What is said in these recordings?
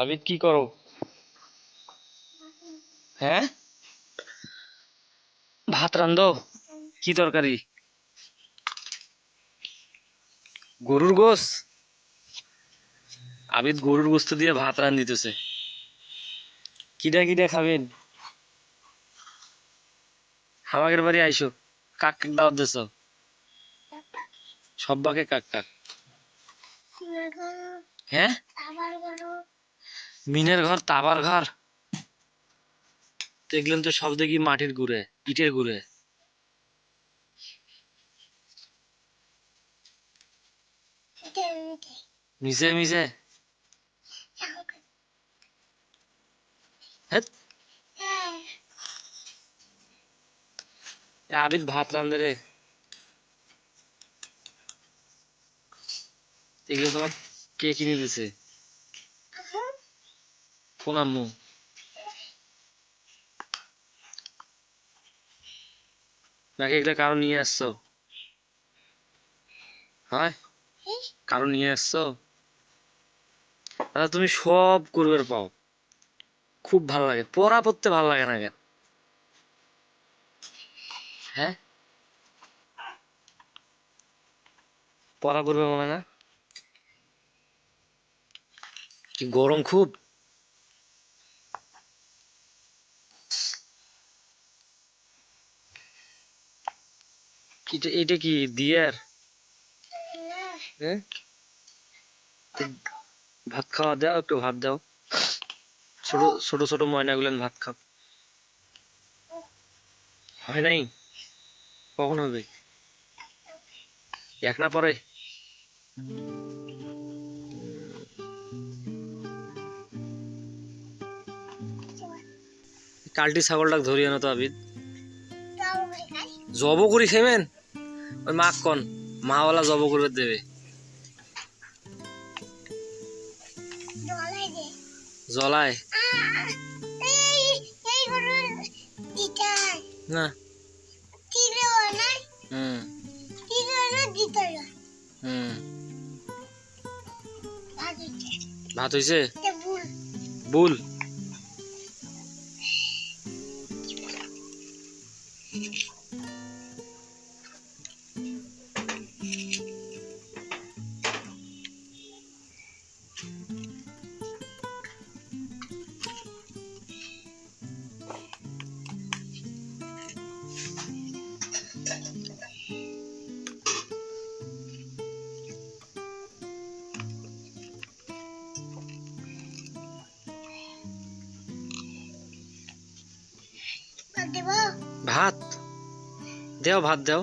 আবিদ কি করো? হ্যাঁ, ভাত রান্ধো? কি তরকারি? গরুর গোস? আবিদ গরুর গোস্ত দিয়ে ভাত রান্ধিতেছে। কিডা কিডা খাবেন? আমাদের বাড়ি আইসো। কাক কাক দাওয়াত দিছো? সব্বাকে কাক কাক। হ্যাঁ, মিনের ঘর তাবার ঘর? দেখলেন তো সব দেখি মাটির গুড়ে, ইটের গুড়ে। মিশে মিশে। হেৎ, আবিদ ভাত রান্ধে রে। এগুলো তোমার কে কিনে দিছে? কোন আম্মু? নাকি এগুলো কারো নিয়ে আসছো? হয়, কারো নিয়ে আসছো? দাদা তুমি সব করবে পাও, খুব ভালো লাগে। পড়া পড়তে ভালো লাগে না কেন? হ্যাঁ, পড়া করবে মনে না? কি গরম খুব? এটা কি দিয়ার? হ্যাঁ, তো ভাত খাওয়া দাও, একটু ভাত দাও। ছোট ছোট ছোট ময়না গুলেন ভাত খাও। হয় নাই? কখন হবে? এক না পরে? কালটি ছাগলটাকে ধরিয়ে আনো তো আবিদ। জব করি খাইবেন? ওই মা কন, মাওয়ালা জব করে দেবে। জলায় না? হুম হুম। ভাত হইছে? বুল? ভাত দেও, ভাত দেও।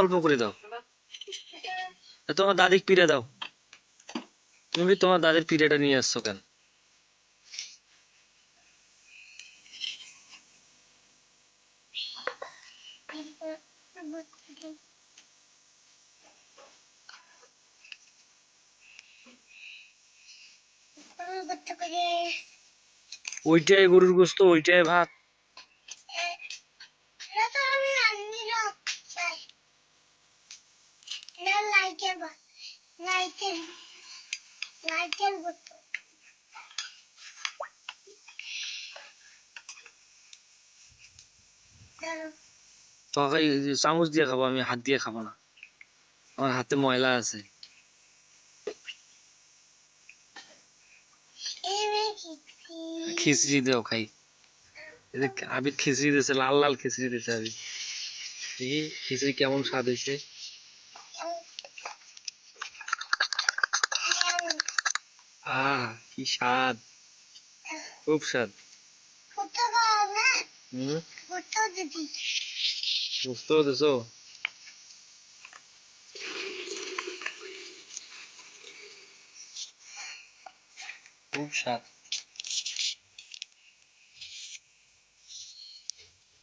অল্প করে দাও। তোমার দাদিক পিড়ে দাও। তুমি তোমার দাদির পিড়েটা নিয়ে আসছো কেন? ওইটাই গরুর গোস্ত, ওইটাই ভাত? তরকারি চামচ দিয়ে খাবো, আমি হাত দিয়ে খাবো না, আমার হাতে ময়লা আছে। খিচড়ি দেও খাই। আবিদ খিচড়ি দিয়েছে, লাল লাল খিচড়ি দিয়েছে আবিদ। দেখি খিচড়ি কেমন স্বাদ হয়েছে। আহ, কি স্বাদ, খুব স্বাদ। হম, বুঝতে পেরেছো? খুব স্বাদ।